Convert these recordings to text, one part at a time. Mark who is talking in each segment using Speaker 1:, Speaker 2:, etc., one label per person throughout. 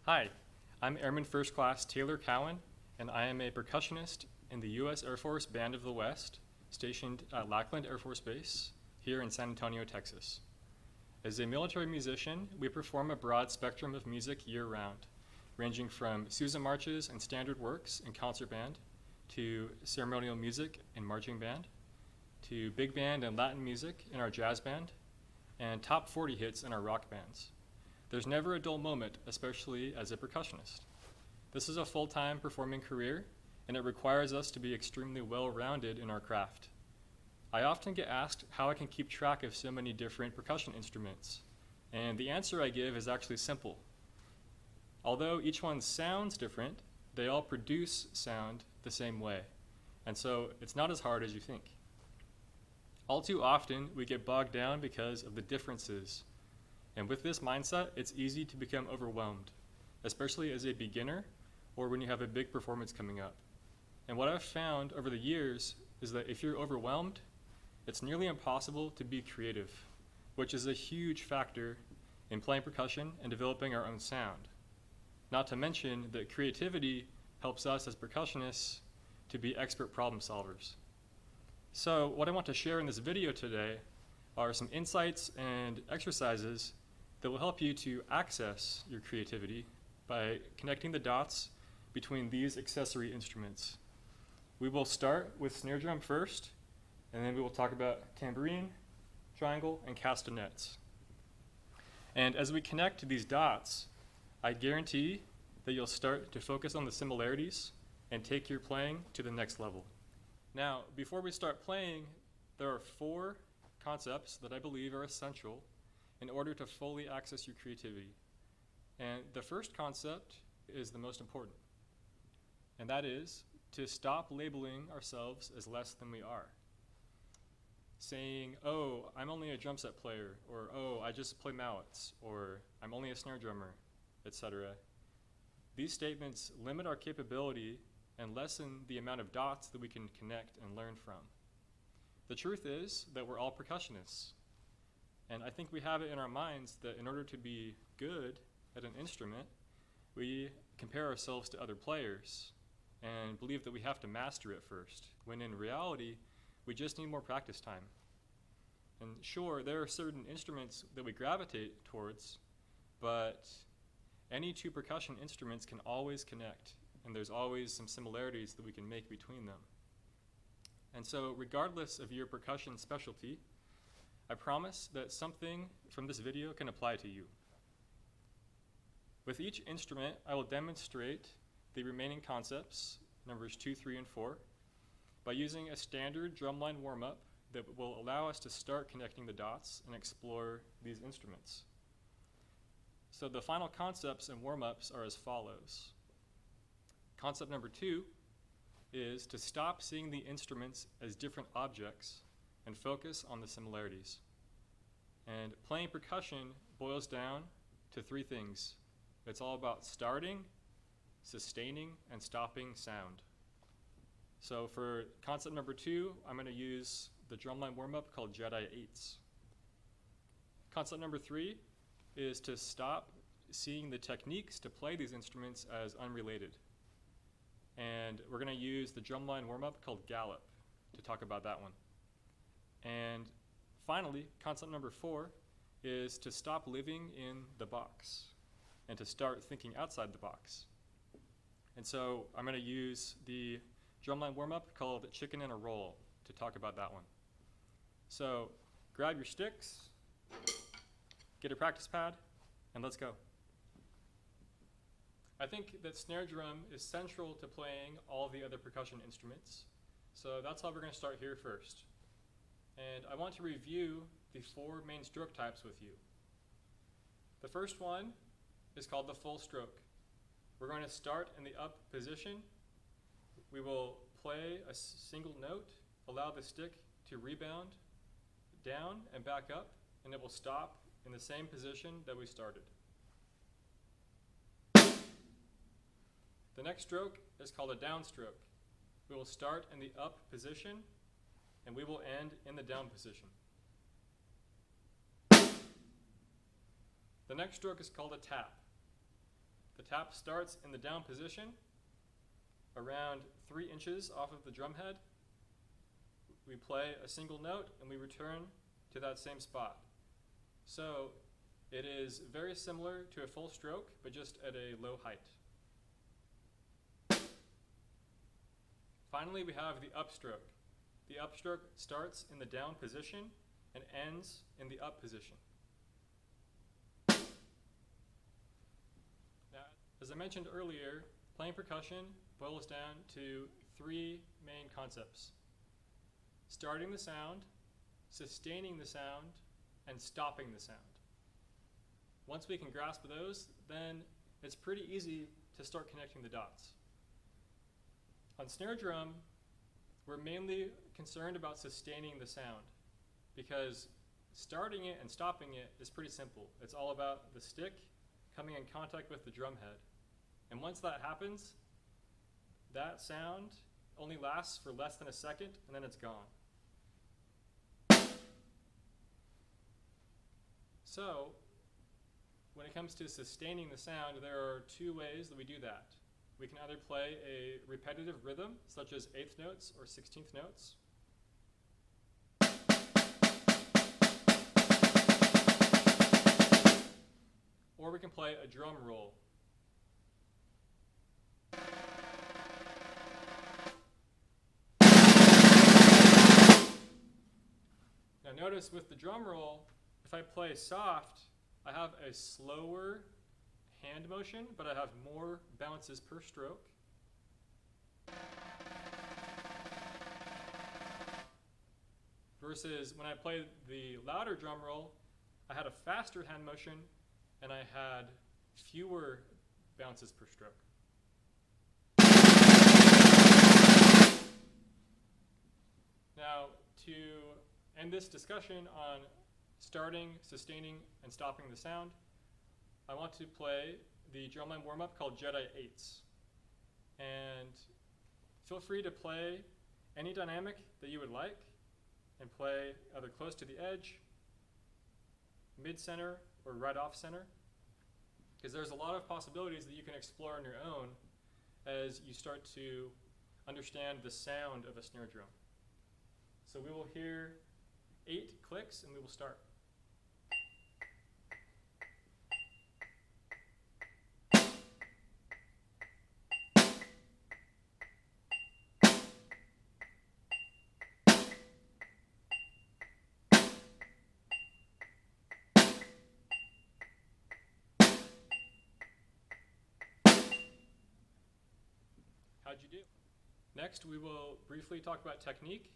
Speaker 1: Hi, I'm Airman First Class Taylor Keown, and I am a percussionist in the U.S. Air Force Band of the West, stationed at Lackland Air Force Base here in San Antonio, Texas. As a military musician, we perform a broad spectrum of music year-round, ranging from Sousa marches and standard works in concert band, to ceremonial music in marching band, to big band and Latin music in our jazz band, and top 40 hits in our rock bands. There's never a dull moment, especially as a percussionist. This is a full-time performing career, and it requires us to be extremely well-rounded in our craft. I often get asked how I can keep track of so many different percussion instruments, and the answer I give is actually simple. Although each one sounds different, they all produce sound the same way, and so it's not as hard as you think. All too often, we get bogged down because of the differences. And with this mindset, it's easy to become overwhelmed, especially as a beginner or when you have a big performance coming up. And what I've found over the years is that if you're overwhelmed, it's nearly impossible to be creative, which is a huge factor in playing percussion and developing our own sound. Not to mention that creativity helps us as percussionists to be expert problem solvers. So what I want to share in this video today are some insights and exercises that will help you to access your creativity by connecting the dots between these accessory instruments. We will start with snare drum first, and then we will talk about tambourine, triangle, and castanets. And as we connect these dots, I guarantee that you'll start to focus on the similarities and take your playing to the next level. Now, before we start playing, there are 4 concepts that I believe are essential in order to fully access your creativity. And the first concept is the most important, and that is to stop labeling ourselves as less than we are. Saying, oh, I'm only a drum set player, or oh, I just play mallets, or I'm only a snare drummer, etc. These statements limit our capability and lessen the amount of dots that we can connect and learn from. The truth is that we're all percussionists, and I think we have it in our minds that in order to be good at an instrument, we compare ourselves to other players and believe that we have to master it first, when in reality, we just need more practice time. And sure, there are certain instruments that we gravitate towards, but any 2 percussion instruments can always connect, and there's always some similarities that we can make between them. And so regardless of your percussion specialty, I promise that something from this video can apply to you. With each instrument, I will demonstrate the remaining concepts, numbers 2, 3, and 4, by using a standard drumline warm-up that will allow us to start connecting the dots and explore these instruments. So the final concepts and warm-ups are as follows. Concept number 2 is to stop seeing the instruments as different objects and focus on the similarities. And playing percussion boils down to 3 things. It's all about starting, sustaining, and stopping sound. So for concept number 2, I'm going to use the drumline warm-up called Jedi 8s. Concept number 3 is to stop seeing the techniques to play these instruments as unrelated. And we're going to use the drumline warm-up called Gallop to talk about that one. And finally, concept number 4 is to stop living in the box and to start thinking outside the box. And so I'm going to use the drumline warm-up called Chicken and a Roll to talk about that one. So grab your sticks, get a practice pad, and let's go. I think that snare drum is central to playing all the other percussion instruments, so that's how we're going to start here first. And I want to review the 4 main stroke types with you. The first one is called the full stroke. We're going to start in the up position. We will play a single note, allow the stick to rebound down and back up, and it will stop in the same position that we started. The next stroke is called a downstroke. We will start in the up position, and we will end in the down position. The next stroke is called a tap. The tap starts in the down position, around 3 inches off of the drum head. We play a single note and we return to that same spot. So it is very similar to a full stroke, but just at a low height. Finally, we have the upstroke. The upstroke starts in the down position and ends in the up position. Now, as I mentioned earlier, playing percussion boils down to 3 main concepts: starting the sound, sustaining the sound, and stopping the sound. Once we can grasp those, then it's pretty easy to start connecting the dots. On snare drum, we're mainly concerned about sustaining the sound, because starting it and stopping it is pretty simple. It's all about the stick coming in contact with the drum head. And once that happens, that sound only lasts for less than a second and then it's gone. So, when it comes to sustaining the sound, there are 2 ways that we do that. We can either play a repetitive rhythm, such as 8th notes or 16th notes, or we can play a drum roll. Now notice with the drum roll, if I play soft, I have a slower hand motion, but I have more bounces per stroke. Versus when I played the louder drum roll, I had a faster hand motion and I had fewer bounces per stroke. Now, to end this discussion on starting, sustaining, and stopping the sound, I want to play the drumline warm-up called Jedi 8s. And feel free to play any dynamic that you would like and play either close to the edge, mid-center, or right off center, because there's a lot of possibilities that you can explore on your own as you start to understand the sound of a snare drum. So we will hear 8 clicks and we will start. How'd you do? Next, we will briefly talk about technique,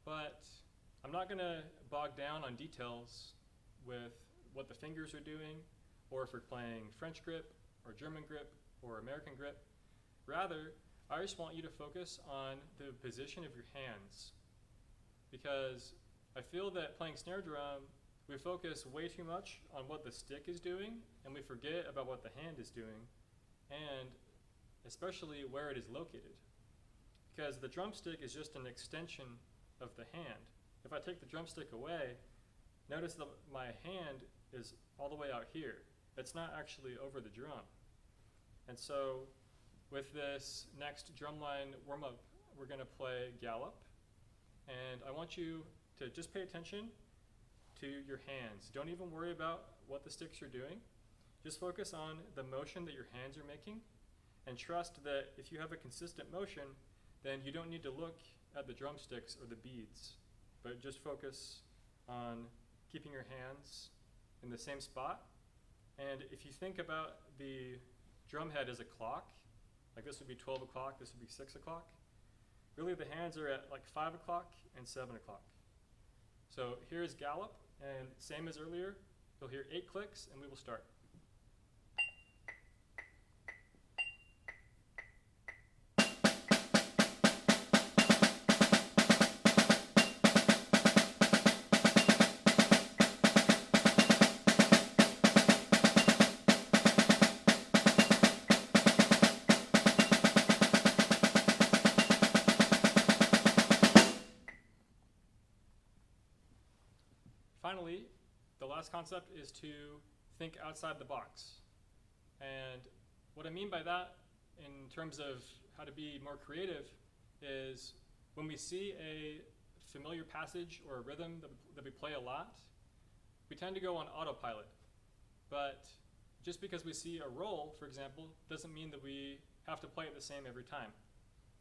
Speaker 1: but I'm not going to bog down on details with what the fingers are doing, or if we're playing French grip, or German grip, or American grip. Rather, I just want you to focus on the position of your hands, because I feel that playing snare drum, we focus way too much on what the stick is doing, and we forget about what the hand is doing, and especially where it is located. Because the drumstick is just an extension of the hand. If I take the drumstick away, notice that my hand is all the way out here. It's not actually over the drum. And so with this next drumline warm-up, we're going to play gallop. And I want you to just pay attention to your hands. Don't even worry about what the sticks are doing. Just focus on the motion that your hands are making, and trust that if you have a consistent motion, then you don't need to look at the drumsticks or the beads, but just focus on keeping your hands in the same spot. And if you think about the drum head as a clock, like this would be 12 o'clock, this would be 6 o'clock, really the hands are at like 5 o'clock and 7 o'clock. So here's gallop, and same as earlier, you'll hear 8 clicks and we will start. Finally, the last concept is to think outside the box. And What I mean by that in terms of how to be more creative is when we see a familiar passage or a rhythm that we play a lot, we tend to go on autopilot. But just because we see a roll, for example, doesn't mean that we have to play it the same every time.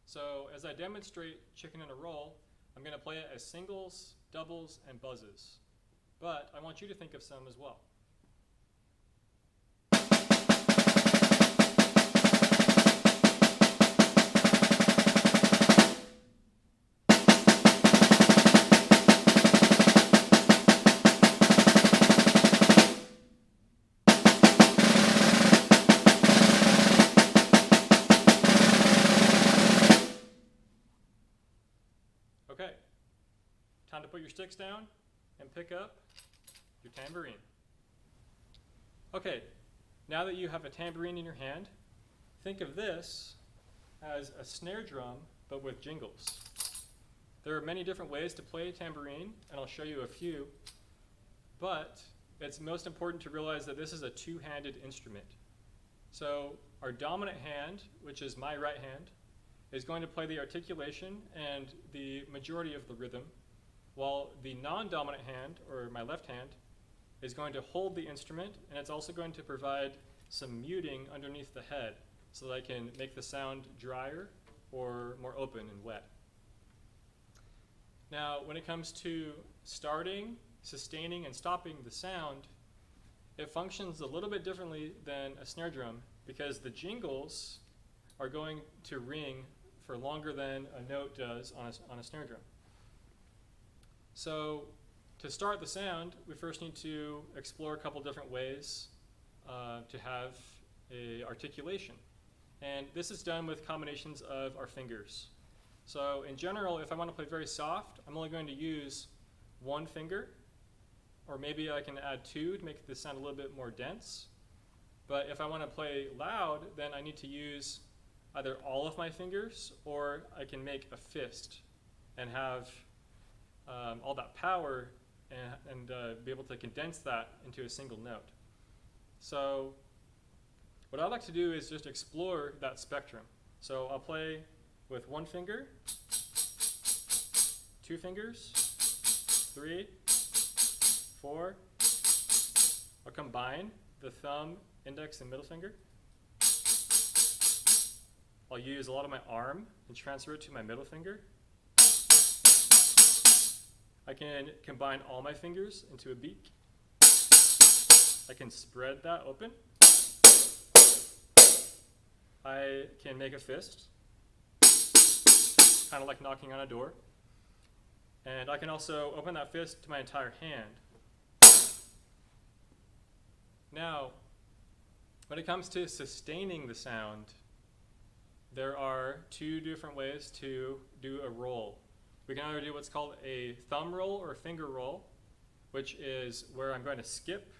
Speaker 1: So as I demonstrate chicken in a roll, I'm going to play it as singles, doubles, and buzzes. But I want you to think of some as well. Okay, time to put your sticks down and pick up your tambourine. Okay, now that you have a tambourine in your hand, think of this as a snare drum, but with jingles. There are many different ways to play a tambourine, and I'll show you a few, but it's most important to realize that this is a two-handed instrument. So our dominant hand, which is my right hand, is going to play the articulation and the majority of the rhythm, while the non-dominant hand, or my left hand, is going to hold the instrument, and it's also going to provide some muting underneath the head so that I can make the sound drier or more open and wet. Now, when it comes to starting, sustaining, and stopping the sound, it functions a little bit differently than a snare drum because the jingles are going to ring for longer than a note does on a snare drum. So to start the sound, we first need to explore a couple different ways to have a articulation. And this is done with combinations of our fingers. So in general, if I want to play very soft, I'm only going to use one finger, or maybe I can add two to make this sound a little bit more dense. But if I want to play loud, then I need to use either all of my fingers, or I can make a fist and have all that power and be able to condense that into a single note. So what I like to do is just explore that spectrum. So I'll play with one finger, two fingers, 3, 4. I'll combine the thumb, index, and middle finger. I'll use a lot of my arm and transfer it to my middle finger. I can combine all my fingers into a beak. I can spread that open. I can make a fist, kind of like knocking on a door. And I can also open that fist to my entire hand. Now, when it comes to sustaining the sound, there are two different ways to do a roll. We can either do what's called a thumb roll or a finger roll, which is where I'm going to skip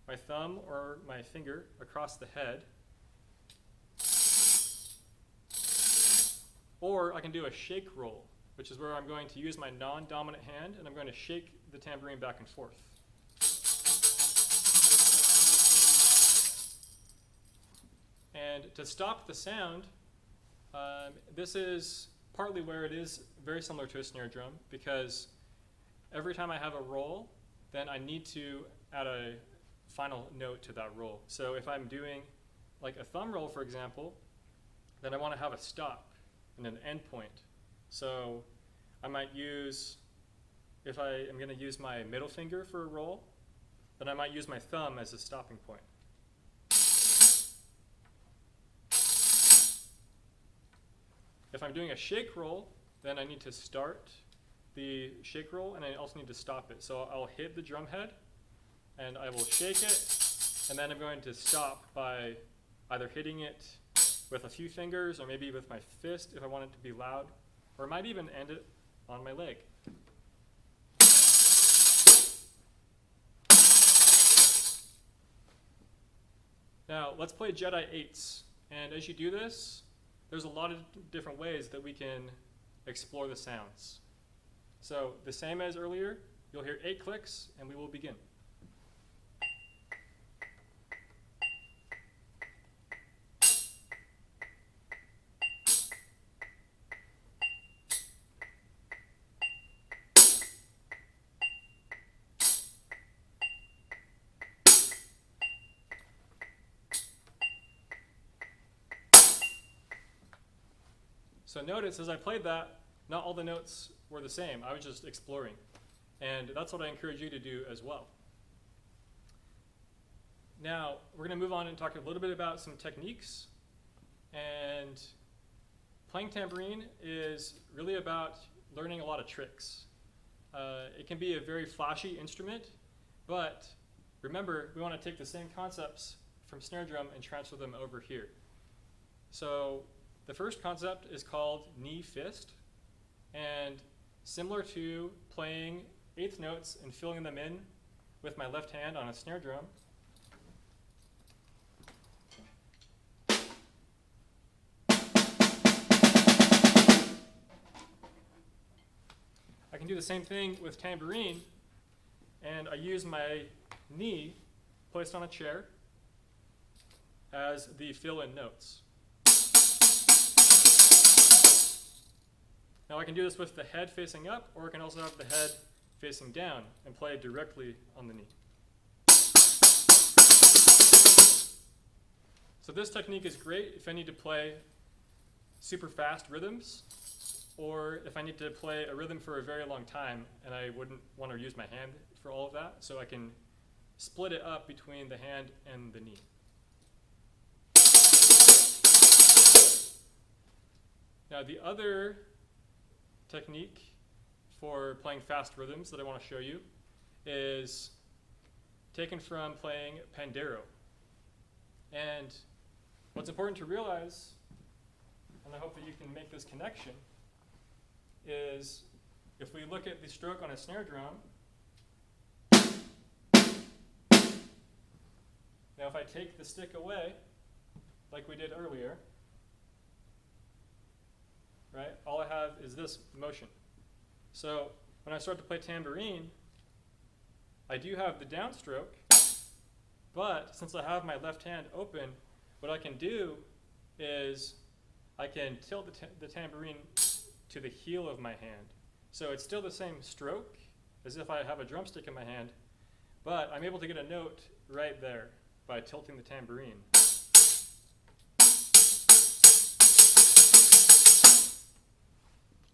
Speaker 1: my thumb or my finger across the head. Or I can do a shake roll, which is where I'm going to use my non-dominant hand and I'm going to shake the tambourine back and forth. And to stop the sound, this is partly where it is very similar to a snare drum, because every time I have a roll, then I need to add a final note to that roll. So if I'm doing like a thumb roll, for example, then I want to have a stop and an end point. So I might use, if I am going to use my middle finger for a roll, then I might use my thumb as a stopping point. If I'm doing a shake roll, then I need to start the shake roll and I also need to stop it. So I'll hit the drum head and I will shake it, and then I'm going to stop by either hitting it with a few fingers or maybe with my fist if I want it to be loud, or I might even end it on my leg. Now let's play Jedi 8s, and as you do this, there's a lot of different ways that we can explore the sounds. So the same as earlier, you'll hear 8 clicks and we will begin. So notice as I played that, not all the notes were the same. I was just exploring. And that's what I encourage you to do as well. Now, we're going to move on and talk a little bit about some techniques. And playing tambourine is really about learning a lot of tricks. It can be a very flashy instrument, but remember, we want to take the same concepts from snare drum and transfer them over here. So the first concept is called knee fist, and similar to playing eighth notes and filling them in with my left hand on a snare drum, I can do the same thing with tambourine, and I use my knee placed on a chair as the fill-in notes. Now I can do this with the head facing up, or I can also have the head facing down and play directly on the knee. So this technique is great if I need to play super fast rhythms, or if I need to play a rhythm for a very long time and I wouldn't want to use my hand for all of that, so I can split it up between the hand and the knee. Now the other technique for playing fast rhythms that I want to show you is taken from playing pandero. And what's important to realize, and I hope that you can make this connection, is if we look at the stroke on a snare drum, now if I take the stick away, like we did earlier, right, all I have is this motion. So when I start to play tambourine, I do have the downstroke, but since I have my left hand open, what I can do is I can tilt the tambourine to the heel of my hand. So it's still the same stroke as if I have a drumstick in my hand, but I'm able to get a note right there by tilting the tambourine.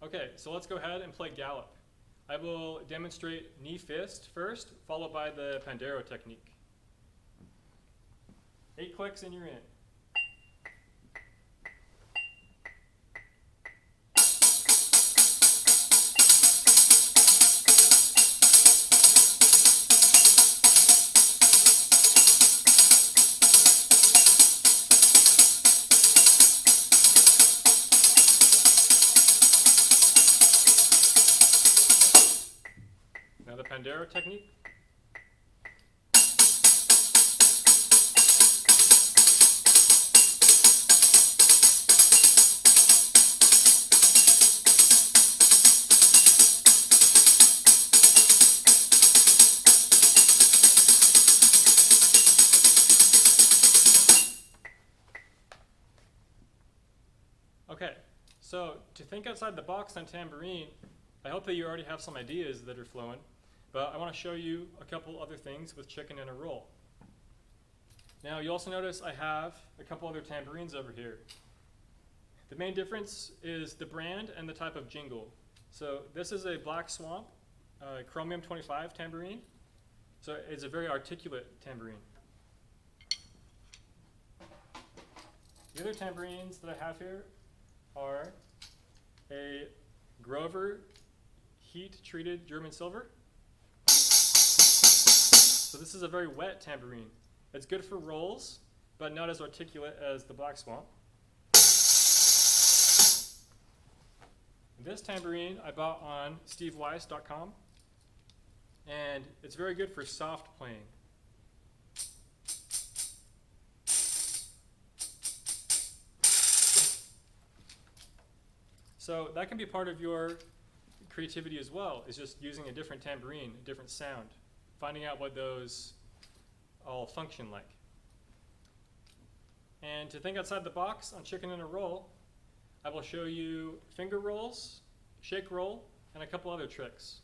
Speaker 1: Okay, so let's go ahead and play gallop. I will demonstrate knee fist first, followed by the pandero technique. 8 clicks and you're in. Now the pandero technique. Okay, so to think outside the box on tambourine, I hope that you already have some ideas that are flowing, but I want to show you a couple other things with chicken and a roll. Now you also notice I have a couple other tambourines over here. The main difference is the brand and the type of jingle. So this is a Black Swamp Chromium 25 tambourine. So it's a very articulate tambourine. The other tambourines that I have here are a Grover heat-treated German silver. So this is a very wet tambourine. It's good for rolls, but not as articulate as the Black Swamp. This tambourine I bought on steveweiss.com, and it's very good for soft playing. So that can be part of your creativity as well, is just using a different tambourine, a different sound, finding out what those all function like. And to think outside the box on chicken and a roll, I will show you finger rolls, shake roll, and a couple other tricks.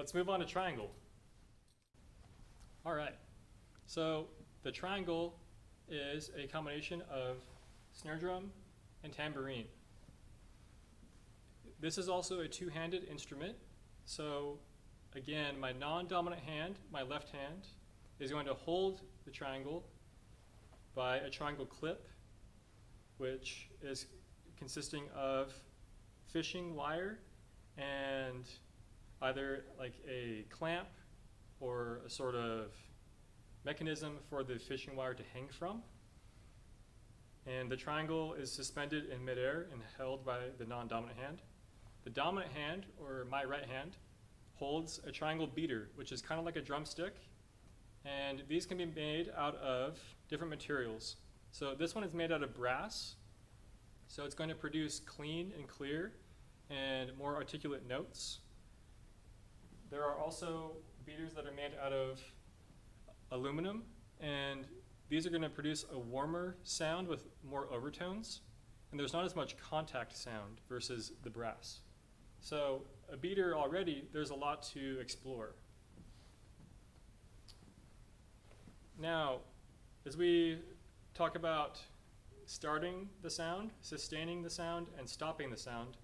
Speaker 1: let's move on to triangle. All right, so the triangle is a combination of snare drum and tambourine. This is also a two-handed instrument. So again, my non-dominant hand, my left hand, is going to hold the triangle by a triangle clip, which is consisting of fishing wire and either like a clamp or a sort of mechanism for the fishing wire to hang from. And the triangle is suspended in midair and held by the non-dominant hand. The dominant hand, or my right hand, holds a triangle beater, which is kind of like a drumstick. And these can be made out of different materials. So this one is made out of brass. So it's going to produce clean and clear and more articulate notes. There are also beaters that are made out of aluminum, and these are going to produce a warmer sound with more overtones, and there's not as much contact sound versus the brass. So a beater already, there's a lot to explore. Now, as we talk about starting the sound, sustaining the sound, and stopping the sound,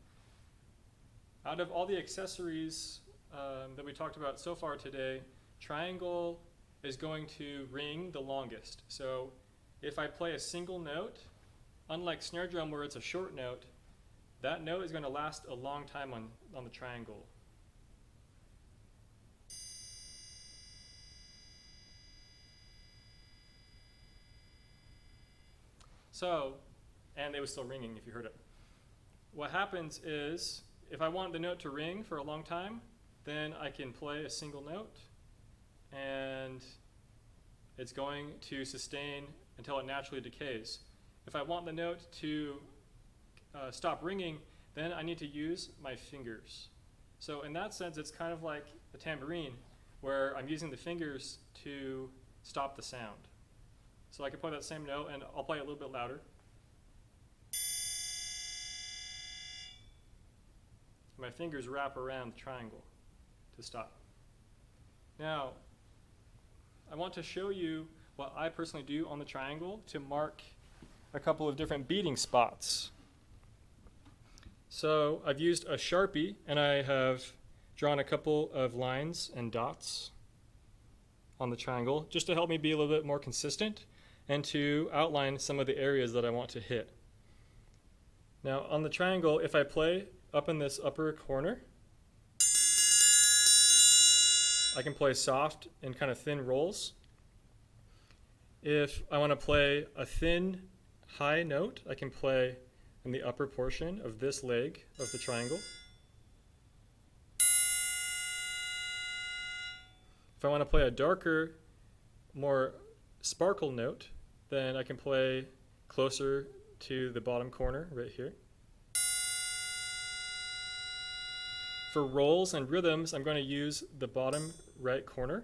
Speaker 1: out of all the accessories that we talked about so far today, triangle is going to ring the longest. So if I play a single note, unlike snare drum where it's a short note, that note is going to last a long time on the triangle. So, and it was still ringing if you heard it. What happens is, if I want the note to ring for a long time, then I can play a single note, and it's going to sustain until it naturally decays. If I want the note to stop ringing, then I need to use my fingers. So in that sense, it's kind of like a tambourine, where I'm using the fingers to stop the sound. So I can play that same note, and I'll play it a little bit louder. My fingers wrap around the triangle to stop. Now, I want to show you what I personally do on the triangle to mark a couple of different beating spots. So I've used a Sharpie, and I have drawn a couple of lines and dots on the triangle just to help me be a little bit more consistent and to outline some of the areas that I want to hit. Now on the triangle, if I play up in this upper corner, I can play soft and kind of thin rolls. If I want to play a thin, high note, I can play in the upper portion of this leg of the triangle. If I want to play a darker, more sparkle note, then I can play closer to the bottom corner right here. For rolls and rhythms, I'm going to use the bottom right corner.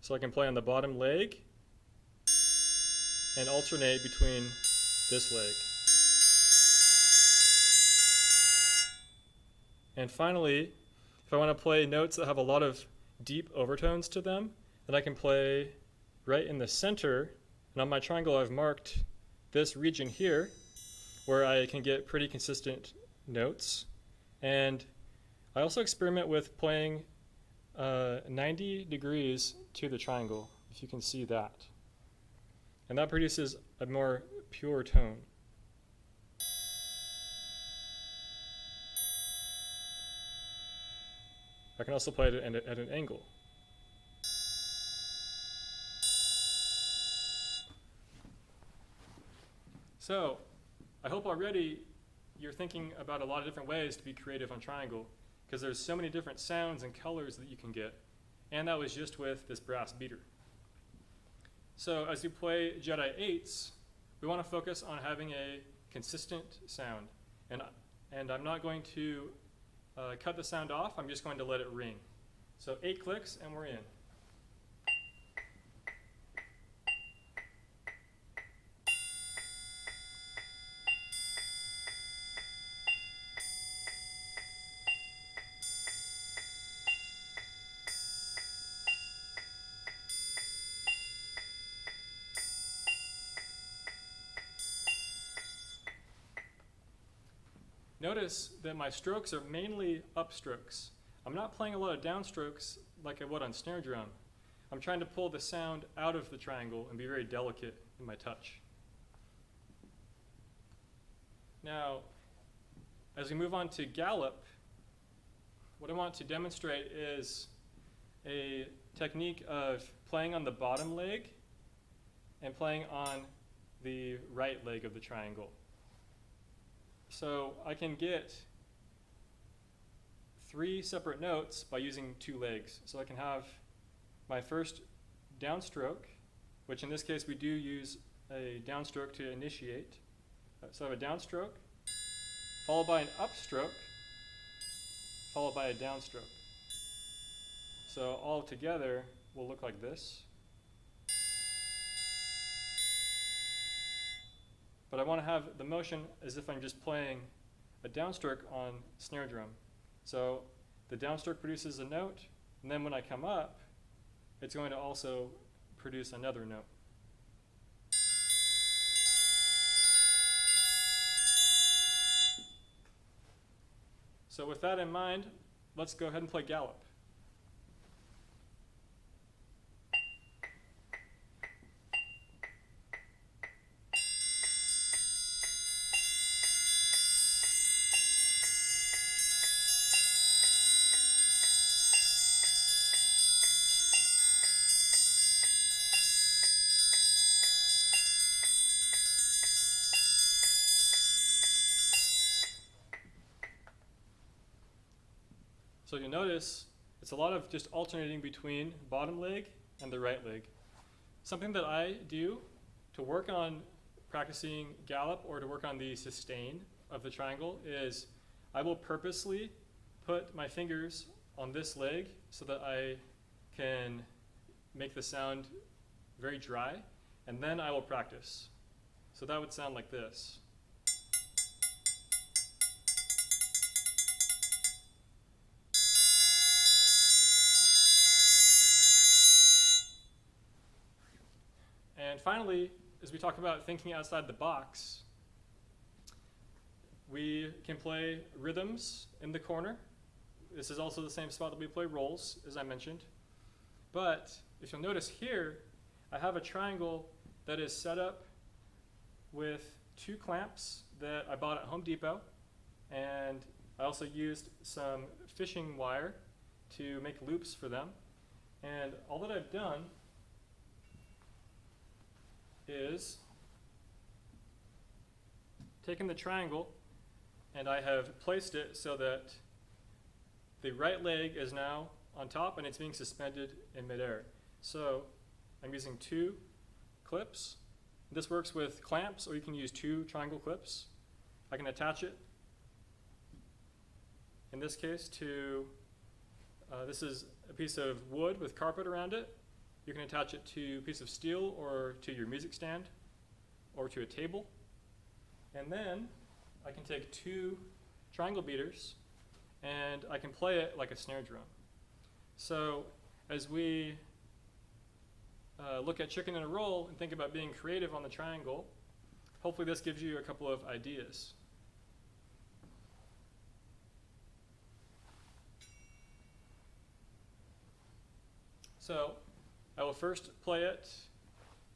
Speaker 1: So I can play on the bottom leg and alternate between this leg. And finally, if I want to play notes that have a lot of deep overtones to them, then I can play right in the center. And on my triangle, I've marked this region here where I can get pretty consistent notes. And I also experiment with playing 90 degrees to the triangle, if you can see that. And that produces a more pure tone. I can also play it at an angle. So, I hope already you're thinking about a lot of different ways to be creative on triangle, because there's so many different sounds and colors that you can get, and that was just with this brass beater. So as you play Jedi 8s, we want to focus on having a consistent sound, and I'm not going to cut the sound off, I'm just going to let it ring. So 8 clicks and we're in. notice that my strokes are mainly upstrokes. I'm not playing a lot of downstrokes like I would on snare drum. I'm trying to pull the sound out of the triangle and be very delicate in my touch. Now, as we move on to gallop, what I want to demonstrate is a technique of playing on the bottom leg and playing on the right leg of the triangle. So I can get 3 separate notes by using 2 legs. So I can have my first downstroke, which in this case we do use a downstroke to initiate. So I have a downstroke, followed by an upstroke, followed by a downstroke. So all together will look like this. But I want to have the motion as if I'm just playing a downstroke on snare drum. So the downstroke produces a note, and then when I come up, it's going to also produce another note. So with that in mind, let's go ahead and play gallop. So you'll notice it's a lot of just alternating between bottom leg and the right leg. Something that I do to work on practicing gallop or to work on the sustain of the triangle is I will purposely put my fingers on this leg so that I can make the sound very dry, and then I will practice. So that would sound like this. And finally, as we talk about thinking outside the box, we can play rhythms in the corner. This is also the same spot that we play rolls, as I mentioned. But if you'll notice here, I have a triangle that is set up with 2 clamps that I bought at Home Depot. And I also used some fishing wire to make loops for them. And all that I've done is taken the triangle and I have placed it so that the right leg is now on top and it's being suspended in midair. So I'm using 2 clips. This works with clamps, or you can use 2 triangle clips. I can attach it, in this case, to, this is a piece of wood with carpet around it. You can attach it to a piece of steel or to your music stand or to a table. And then I can take 2 triangle beaters and I can play it like a snare drum. So as we look at chicken and a roll and think about being creative on the triangle, hopefully this gives you a couple of ideas. So I will first play it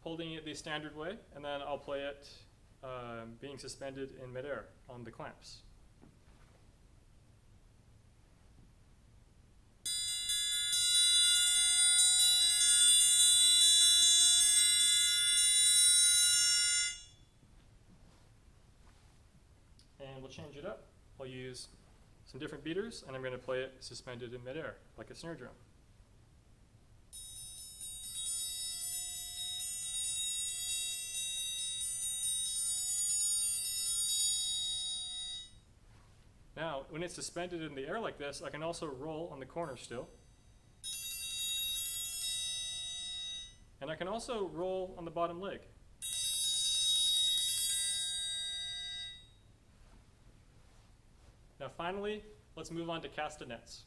Speaker 1: holding it the standard way, and then I'll play it being suspended in midair on the clamps. And we'll change it up. I'll use some different beaters, and I'm going to play it suspended in midair, like a snare drum. Now, when it's suspended in the air like this, I can also roll on the corner still. And I can also roll on the bottom leg. Now finally, let's move on to castanets.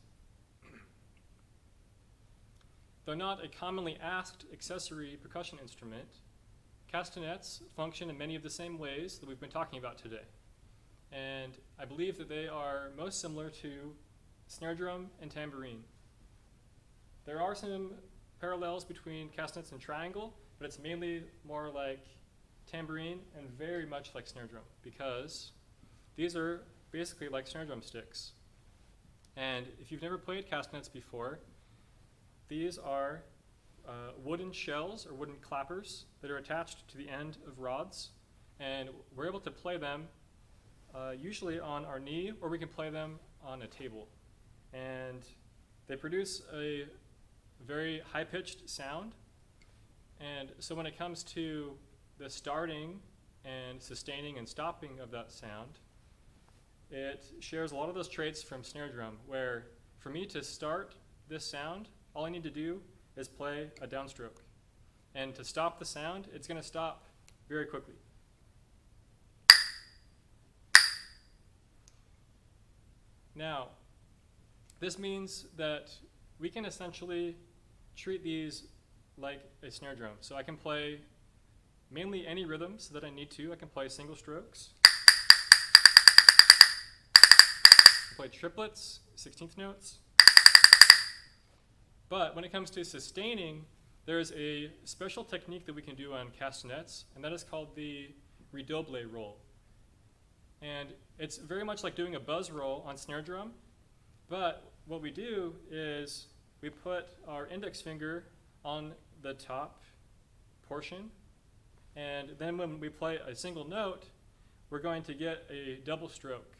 Speaker 1: Though not a commonly asked accessory percussion instrument, castanets function in many of the same ways that we've been talking about today. and I believe that they are most similar to snare drum and tambourine. There are some parallels between castanets and triangle, but it's mainly more like tambourine and very much like snare drum, because these are basically like snare drum sticks. And if you've never played castanets before, these are wooden shells or wooden clappers that are attached to the end of rods, and we're able to play them usually on our knee, or we can play them on a table. And they produce a very high-pitched sound, and so when it comes to the starting and sustaining and stopping of that sound, it shares a lot of those traits from snare drum, where for me to start this sound, all I need to do is play a downstroke. And to stop the sound, it's going to stop very quickly. Now, this means that we can essentially treat these like a snare drum. So I can play mainly any rhythms that I need to. I can play single strokes. I can play triplets, 16th notes. But when it comes to sustaining, there's a special technique that we can do on castanets, and that is called the redouble roll. And it's very much like doing a buzz roll on snare drum, but what we do is we put our index finger on the top portion, and then when we play a single note, we're going to get a double stroke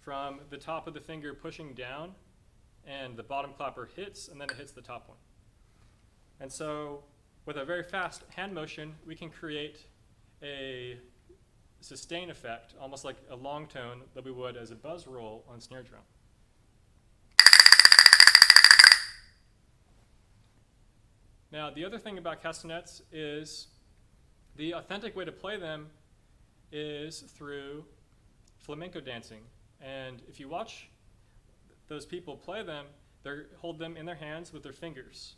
Speaker 1: from the top of the finger pushing down, and the bottom clapper hits, and then it hits the top one. And so with a very fast hand motion, we can create a sustain effect, almost like a long tone that we would as a buzz roll on snare drum. Now, the other thing about castanets is the authentic way to play them is through flamenco dancing. And if you watch those people play them, they hold them in their hands with their fingers.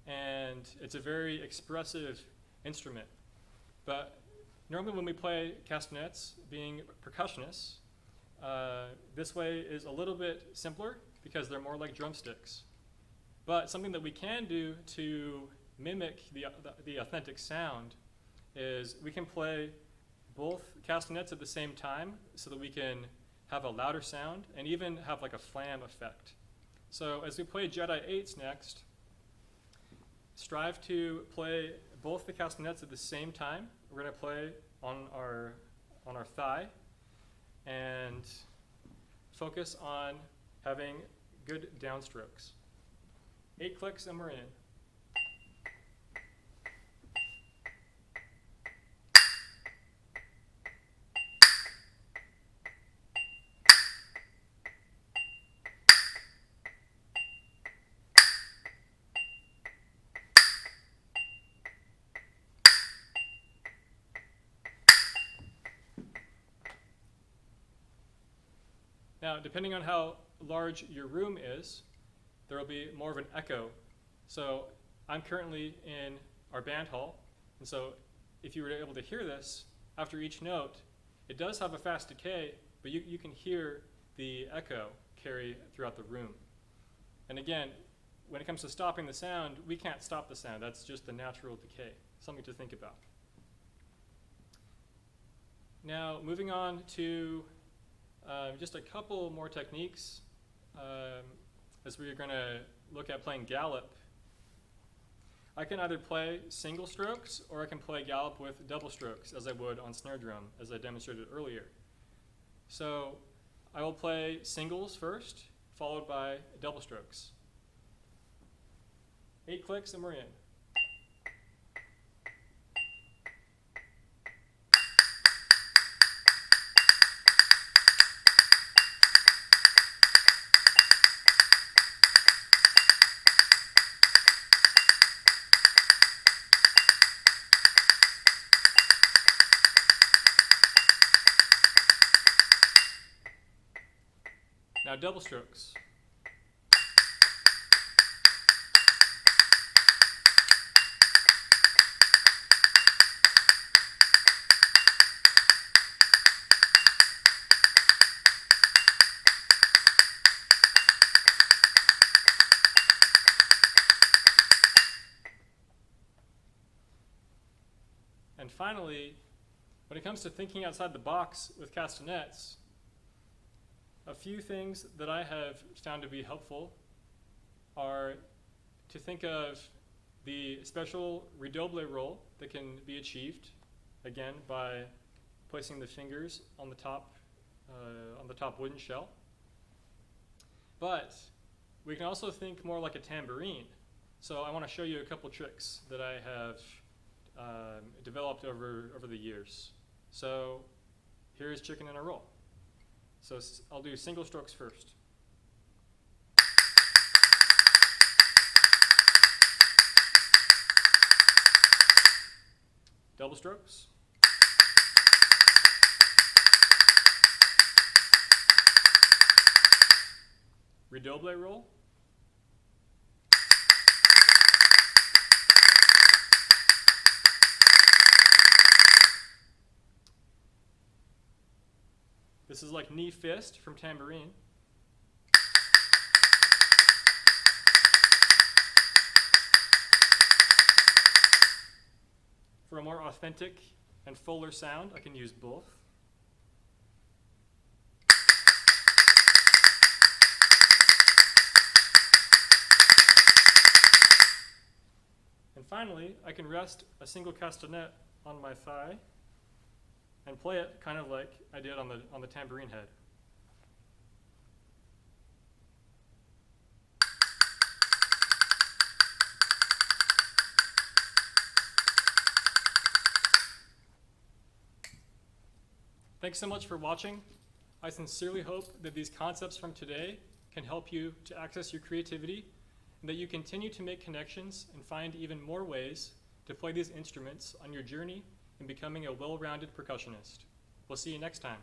Speaker 1: And it's a very expressive instrument. But normally when we play castanets, being percussionists, this way is a little bit simpler because they're more like drumsticks. But something that we can do to mimic the authentic sound is we can play both castanets at the same time so that we can have a louder sound and even have like a flam effect. So as we play Jedi 8s next, strive to play both the castanets at the same time. We're going to play on our thigh and focus on having good downstrokes. 8 clicks and we're in. Now, depending on how large your room is, there will be more of an echo. So I'm currently in our band hall, and so if you were able to hear this, after each note, it does have a fast decay, but you can hear the echo carry throughout the room. And again, when it comes to stopping the sound, we can't stop the sound. That's just the natural decay, something to think about. Now, moving on to just a couple more techniques as we're going to look at playing gallop. I can either play single strokes or I can play gallop with double strokes as I would on snare drum, as I demonstrated earlier. So I will play singles first, followed by double strokes. 8 clicks and we're in. Now double strokes. And finally, when it comes to thinking outside the box with castanets, a few things that I have found to be helpful are to think of the special redouble roll that can be achieved, again, by placing the fingers on the top wooden shell. But we can also think more like a tambourine. So I want to show you a couple tricks that I have developed over the years. So here's chicken in a roll. So I'll do single strokes first. Double strokes. Redouble roll. This is like knee fist from Tambourine. For a more authentic and fuller sound, I can use both. And finally, I can rest a single castanet on my thigh and play it kind of like I did on the tambourine head. Thanks so much for watching. I sincerely hope that these concepts from today can help you to access your creativity and that you continue to make connections and find even more ways to play these instruments on your journey in becoming a well-rounded percussionist. We'll see you next time.